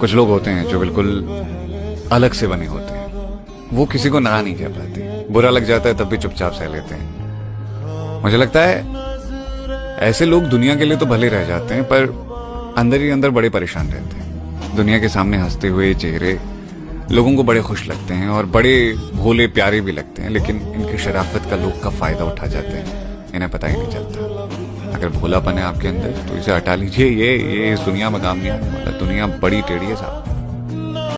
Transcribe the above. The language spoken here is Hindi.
कुछ लोग होते हैं जो बिल्कुल अलग से बने होते हैं। वो किसी को ना नहीं कह पाते, बुरा लग जाता है तब भी चुपचाप सह लेते हैं। मुझे लगता है ऐसे लोग दुनिया के लिए तो भले रह जाते हैं, पर अंदर ही अंदर बड़े परेशान रहते हैं। दुनिया के सामने हंसते हुए चेहरे लोगों को बड़े खुश लगते हैं और बड़े भोले प्यारे भी लगते हैं, लेकिन इनकी शराफत का लोग का फायदा उठा जाते हैं, इन्हें पता ही नहीं चलता। अगर भोलापन है आपके अंदर तो इसे हटा लीजिए, ये इस दुनिया में काम नहीं आने वाला। दुनिया बड़ी टेढ़ी है साहब।